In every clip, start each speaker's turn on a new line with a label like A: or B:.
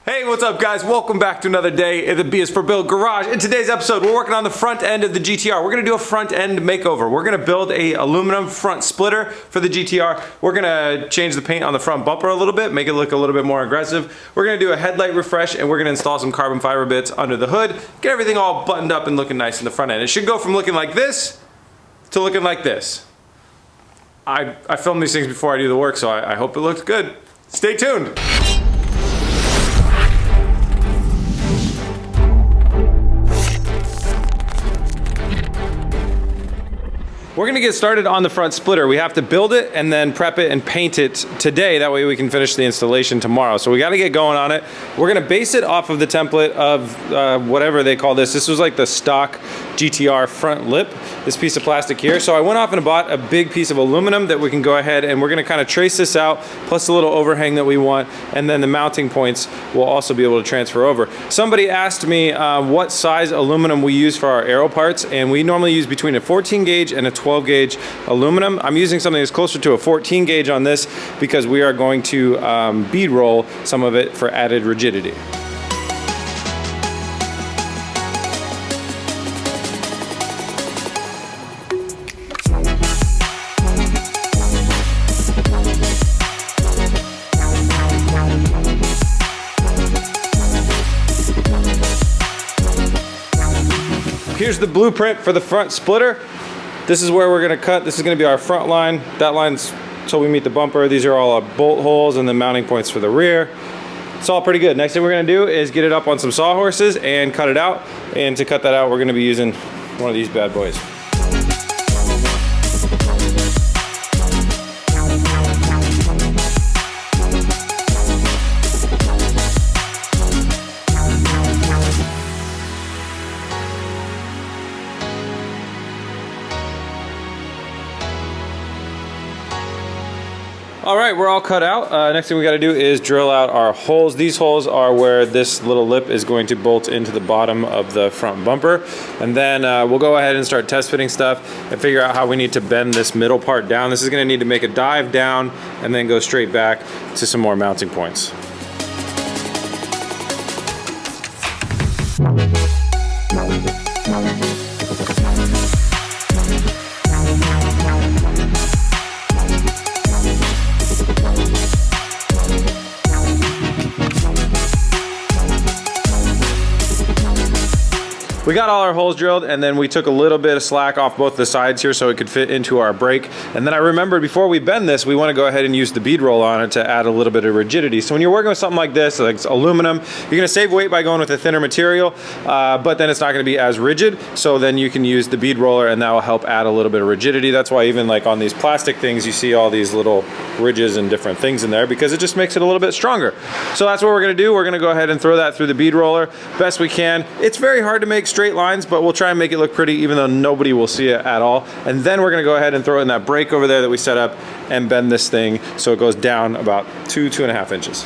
A: Hey, what's up guys? Welcome back to another day at the B is for Build Garage. In today's episode, we're working on the front end of the GTR. We're gonna do a front end makeover. We're gonna build a aluminum front splitter for the GTR. We're gonna change the paint on the front bumper a little bit, make it look a little bit more aggressive. We're gonna do a headlight refresh and we're gonna install some carbon fiber bits under the hood, get everything all buttoned up and looking nice in the front end. It should go from looking like this to looking like this. I film these things before I do the work, so I hope it looks good. Stay tuned. We're gonna get started on the front splitter. We have to build it and then prep it and paint it today. That way we can finish the installation tomorrow. So we gotta get going on it. We're gonna base it off of the template of whatever they call this. This was like the stock GTR front lip, this piece of plastic here. So I went off and bought a big piece of aluminum that we can go ahead and we're gonna kind of trace this out, plus a little overhang that we want, and then the mounting points will also be able to transfer over. Somebody asked me what size aluminum we use for our Aero parts, and we normally use between a 14 gauge and a 12 gauge aluminum. I'm using something that's closer to a 14 gauge on this because we are going to bead roll some of it for added rigidity. Here's the blueprint for the front splitter. This is where we're gonna cut. This is gonna be our front line. That line's till we meet the bumper. These are all our bolt holes and the mounting points for the rear. It's all pretty good. Next thing we're gonna do is get it up on some sawhorses and cut it out. And to cut that out, we're gonna be using one of these bad boys. All right, we're all cut out. Next thing we gotta do is drill out our holes. These holes are where this little lip is going to bolt into the bottom of the front bumper. And then we'll go ahead and start test fitting stuff and figure out how we need to bend this middle part down. This is gonna need to make a dive down and then go straight back to some more mounting points. We got all our holes drilled, and then we took a little bit of slack off both the sides here so it could fit into our brake. And then I remembered before we bend this, we want to go ahead and use the bead roll on it to add a little bit of rigidity. So when you're working with something like this, like aluminum, you're going to save weight by going with a thinner material, but then it's not going to be as rigid. So then you can use the bead roller and that will help add a little bit of rigidity. That's why even like on these plastic things, you see all these little ridges and different things in there because it just makes it a little bit stronger. So that's what we're going to do. We're going to go ahead and throw that through the bead roller best we can. It's very hard to make straight lines, but we'll try and make it look pretty even though nobody will see it at all. And then we're gonna go ahead and throw in that brake over there that we set up and bend this thing so it goes down about 2.5 inches.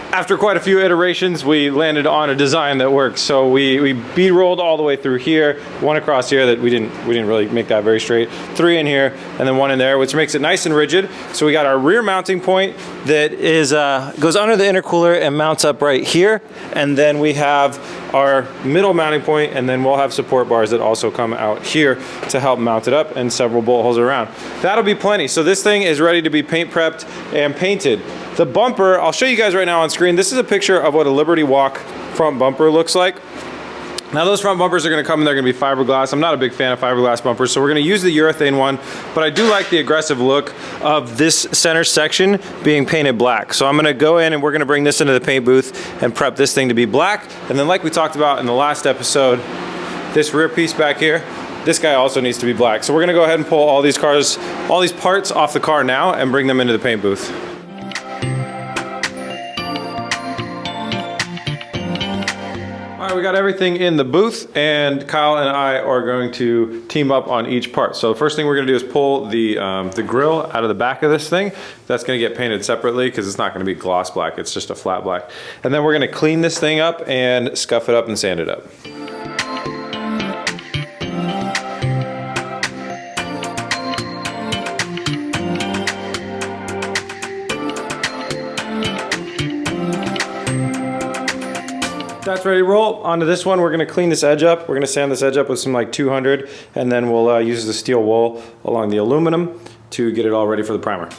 A: After quite a few iterations, we landed on a design that works. So we bead rolled all the way through here, one across here that we didn't really make that very straight, 3 in here, and then 1 in there, which makes it nice and rigid. So we got our rear mounting point that is goes under the intercooler and mounts up right here, and then we have our middle mounting point, and then we'll have support bars that also come out here to help mount it up, and several bolt holes around. That'll be plenty. So this thing is ready to be paint prepped and painted. The bumper, I'll show you guys right now on screen. This is a picture of what a Liberty Walk front bumper looks like. Now those front bumpers are going to come and they're going to be fiberglass. I'm not a big fan of fiberglass bumpers, so we're going to use the urethane one, but I do like the aggressive look of this center section being painted black. So I'm going to go in and we're going to bring this into the paint booth and prep this thing to be black. And then like we talked about in the last episode, this rear piece back here, This guy also needs to be black. So we're gonna go ahead and pull all these parts off the car now and bring them into the paint booth. All right, we got everything in the booth, and Kyle and I are going to team up on each part. So the first thing we're gonna do is pull the grill out of the back of this thing. That's gonna get painted separately because it's not gonna be gloss black, it's just a flat black. And then we're gonna clean this thing up and scuff it up and sand it up. That's ready to roll. Onto this one, we're gonna clean this edge up. We're gonna sand this edge up with some like 200, and then we'll use the steel wool along the aluminum to get it all ready for the primer.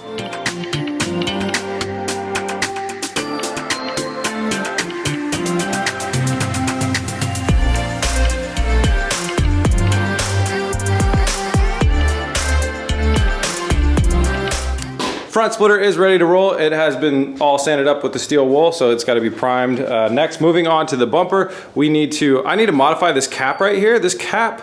A: Front splitter is ready to roll. It has been all sanded up with the steel wool, so it's got to be primed. Next, moving on to the bumper, I need to modify this cap right here. This cap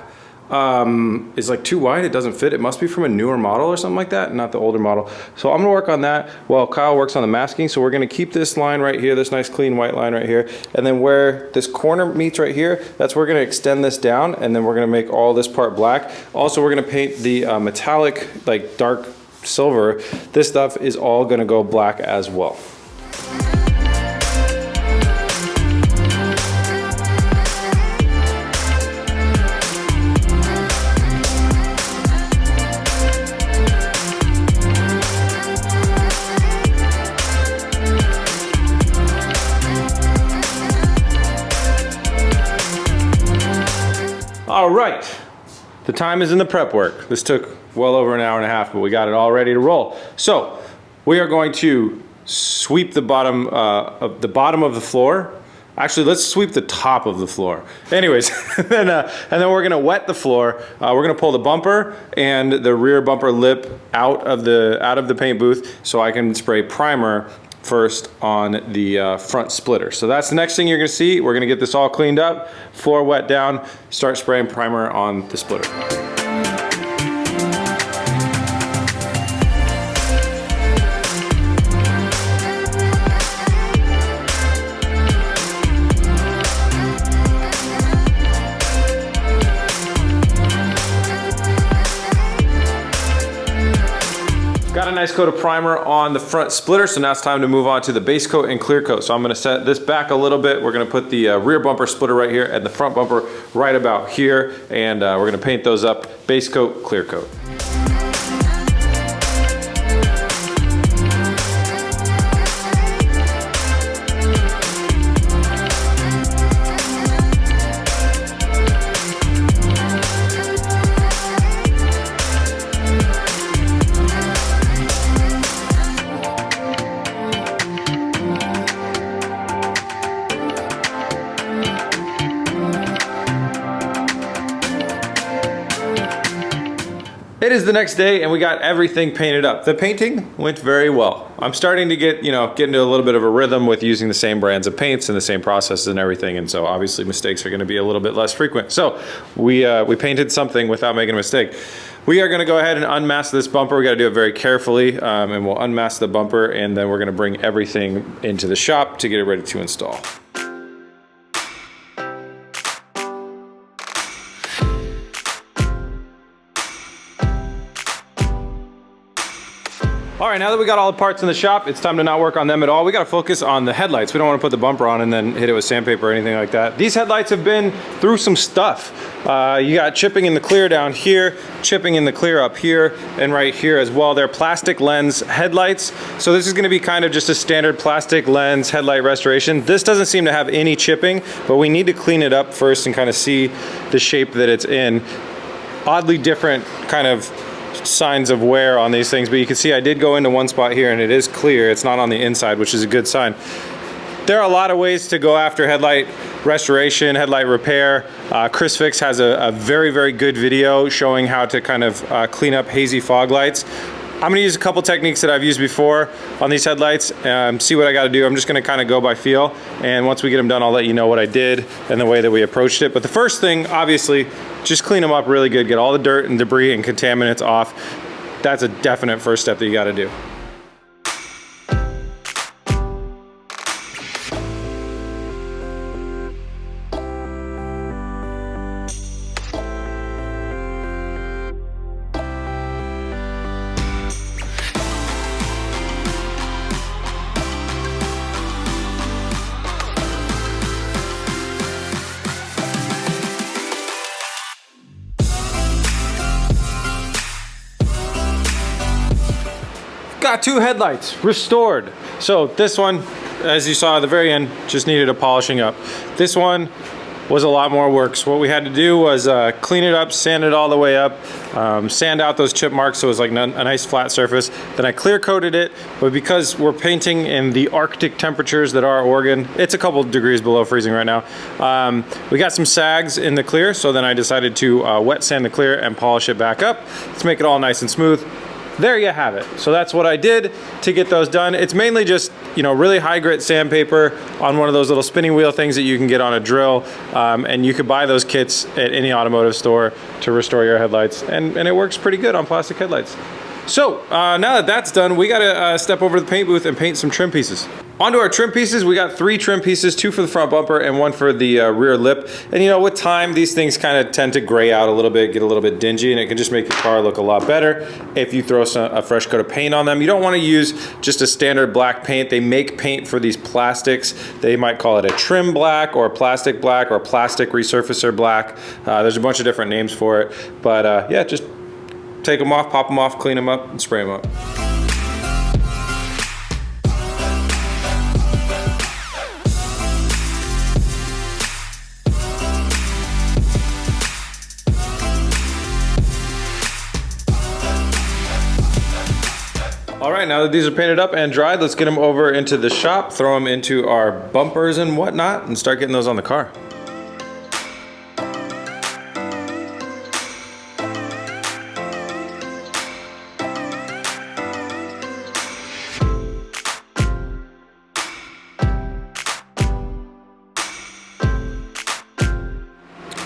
A: is like too wide. It doesn't fit. It must be from a newer model or something like that, not the older model. So I'm gonna work on that while Kyle works on the masking. So we're gonna keep this line right here, this nice clean white line right here, and then where this corner meets right here, that's where we're gonna extend this down, and then we're gonna make all this part black. Also, we're gonna paint the metallic, like dark silver. This stuff is all gonna go black as well. All right, the time is in the prep work. This took well over an hour and a half, but we got it all ready to roll. So we are going to sweep the bottom of the floor. Actually, let's sweep the top of the floor. Anyways, and then we're gonna wet the floor. We're gonna pull the bumper and the rear bumper lip out of the paint booth so I can spray primer first on the front splitter. So that's the next thing you're gonna see. We're gonna get this all cleaned up, floor wet down, start spraying primer on the splitter. Got a nice coat of primer on the front splitter, so now it's time to move on to the base coat and clear coat. So I'm gonna set this back a little bit. We're gonna put the rear bumper splitter right here and the front bumper right about here, and we're gonna paint those up, base coat, clear coat. It is the next day and we got everything painted up. The painting went very well. I'm starting to get into a little bit of a rhythm with using the same brands of paints and the same processes and everything, and so obviously mistakes are gonna be a little bit less frequent. So we painted something without making a mistake. We are gonna go ahead and unmask this bumper. We gotta do it very carefully, and we'll unmask the bumper, and then we're gonna bring everything into the shop to get it ready to install. All right, now that we got all the parts in the shop, it's time to not work on them at all. We gotta focus on the headlights. We don't wanna put the bumper on and then hit it with sandpaper or anything like that. These headlights have been through some stuff. You got chipping in the clear down here, chipping in the clear up here, and right here as well. They're plastic lens headlights. So this is gonna be kind of just a standard plastic lens headlight restoration. This doesn't seem to have any chipping, but we need to clean it up first and kind of see the shape that it's in. Oddly different kind of signs of wear on these things, but you can see I did go into one spot here and it is clear. It's not on the inside, which is a good sign. There are a lot of ways to go after headlight restoration, headlight repair. Chris Fix has a very, very good video showing how to kind of clean up hazy fog lights. I'm gonna use a couple techniques that I've used before on these headlights, see what I gotta do. I'm just gonna kind of go by feel, and once we get them done, I'll let you know what I did and the way that we approached it. But the first thing, obviously, just clean them up really good, get all the dirt and debris and contaminants off. That's a definite first step that you gotta do. Got two headlights restored. So this one, as you saw at the very end, just needed a polishing up. This one was a lot more work. So what we had to do was clean it up, sand it all the way up, sand out those chip marks so it was like a nice flat surface. Then I clear coated it, but because we're painting in the Arctic temperatures that are Oregon, it's a couple degrees below freezing right now. We got some sags in the clear, so then I decided to wet sand the clear and polish it back up to make it all nice and smooth. There you have it. So that's what I did to get those done. It's mainly just, you know, really high grit sandpaper on one of those little spinning wheel things that you can get on a drill. And you could buy those kits at any automotive store to restore your headlights. And it works pretty good on plastic headlights. So now that that's done, we gotta step over to the paint booth and paint some trim pieces. Onto our trim pieces, we got 3 trim pieces, 2 for the front bumper and 1 for the rear lip. And you know, with time, these things kind of tend to gray out a little bit, get a little bit dingy, and it can just make your car look a lot better if you throw a fresh coat of paint on them. You don't want to use just a standard black paint. They make paint for these plastics. They might call it a trim black or a plastic resurfacer black. There's a bunch of different names for it. But yeah, just take them off, pop them off, clean them up, and spray them up. All right, now that these are painted up and dried, let's get them over into the shop, throw them into our bumpers and whatnot, and start getting those on the car.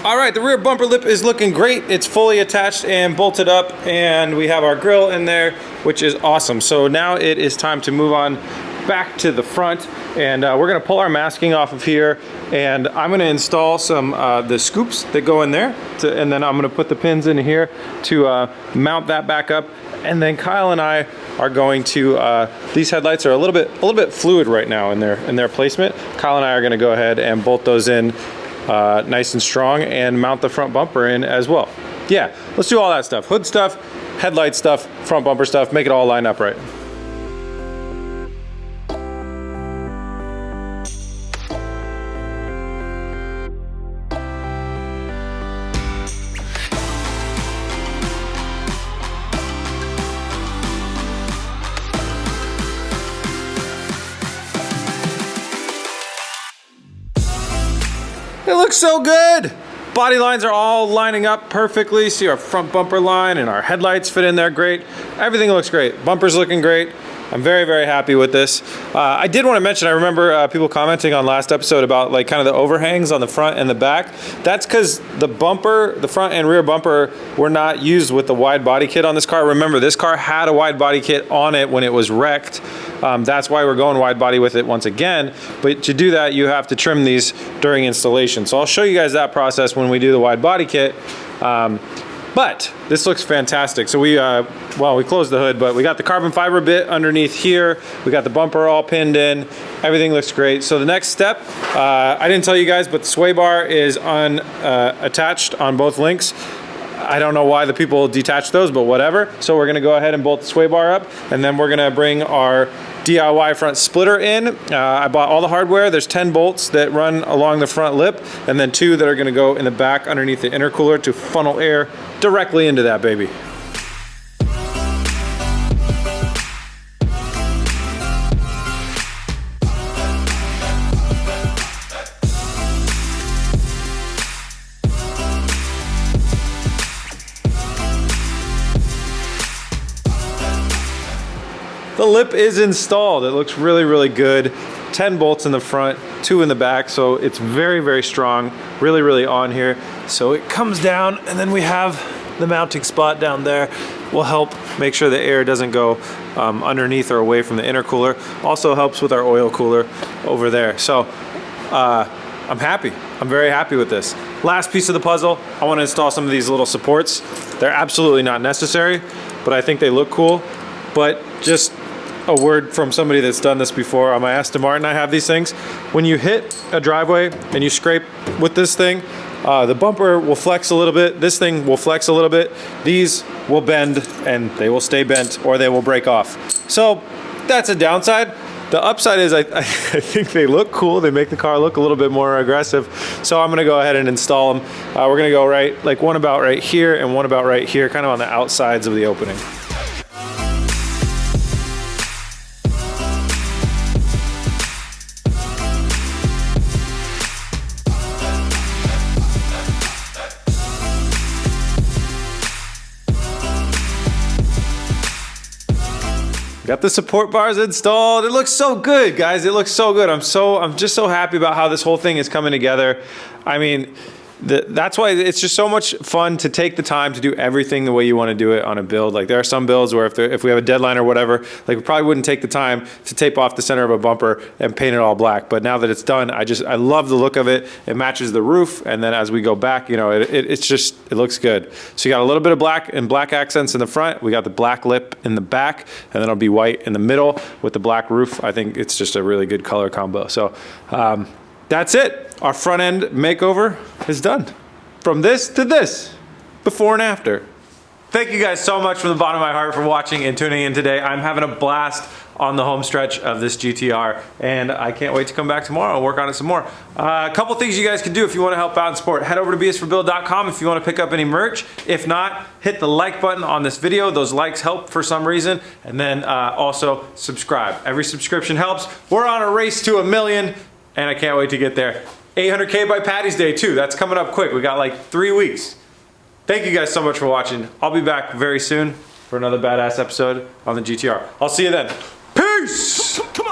A: All right, the rear bumper lip is looking great. It's fully attached and bolted up, and we have our grille in there, which is awesome. So now it is time to move on back to the front, and we're gonna pull our masking off of here, and I'm gonna install some the scoops that go in there, and then I'm gonna put the pins in here to mount that back up. And then Kyle and I are going to, these headlights are a little bit fluid right now in their placement. Kyle and I are gonna go ahead and bolt those in nice and strong and mount the front bumper in as well. Yeah, let's do all that stuff. Hood stuff, headlight stuff, front bumper stuff, make it all line up right. It looks so good. Body lines are all lining up perfectly. See our front bumper line and our headlights fit in there great. Everything looks great. Bumper's looking great. I'm very, very happy with this. I did want to mention, I remember people commenting on last episode about like kind of the overhangs on the front and the back. That's because the bumper, the front and rear bumper were not used with the wide body kit on this car. Remember, this car had a wide body kit on it when it was wrecked. That's why we're going wide body with it once again. But to do that, you have to trim these during installation. So I'll show you guys that process when we do the wide body kit. But this looks fantastic. So we closed the hood, but we got the carbon fiber bit underneath here. We got the bumper all pinned in. Everything looks great. So the next step, I didn't tell you guys, but the sway bar is attached on both links. I don't know why the people detach those, but whatever. So we're gonna go ahead and bolt the sway bar up, and then we're gonna bring our DIY front splitter in. I bought all the hardware. There's 10 bolts that run along the front lip, and then 2 that are gonna go in the back underneath the intercooler to funnel air directly into that baby. the lip is installed. It looks really, really good. 10 bolts in the front, 2 in the back, so it's very, very strong, really, really on here. So it comes down, and then we have the mounting spot down there. Will help make sure the air doesn't go underneath or away from the intercooler. Also helps with our oil cooler over there. So I'm happy. I'm very happy with this. Last piece of the puzzle, I want to install some of these little supports. They're absolutely not necessary, but I think they look cool. But just a word from somebody that's done this before. On my Aston Martin, I have these things. When you hit a driveway and you scrape with this thing, the bumper will flex a little bit. This thing will flex a little bit. These will bend and they will stay bent or they will break off. So that's a downside. The upside is I think they look cool. They make the car look a little bit more aggressive. So I'm gonna go ahead and install them. We're gonna go like one about right here and one about right here, kind of on the outsides of the opening. Got the support bars installed. It looks so good, guys. It looks so good. I'm just so happy about how this whole thing is coming together. I mean, that's why it's just so much fun to take the time to do everything the way you want to do it on a build. Like there are some builds where if we have a deadline or whatever, like we probably wouldn't take the time to tape off the center of a bumper and paint it all black. But now that it's done, I love the look of it. It matches the roof, and then as we go back, you know, it looks good. So you got a little bit of black and black accents in the front. We got the black lip in the back, and then it'll be white in the middle with the black roof. I think it's just a really good color combo. So that's it. Our front end makeover is done. From this to this, before and after. Thank you guys so much from the bottom of my heart for watching and tuning in today. I'm having a blast on the home stretch of this GTR, and I can't wait to come back tomorrow and work on it some more. A couple things you guys can do if you want to help out and support. Head over to bsforbuild.com if you want to pick up any merch. If not, hit the like button on this video. Those likes help for some reason. And then also subscribe. Every subscription helps. We're on a race to 1 million, and I can't wait to get there. 800K by Patty's Day too. That's coming up quick. We got like 3 weeks. Thank you guys so much for watching. I'll be back very soon for another badass episode on the GTR. I'll see you then. Peace! Come on.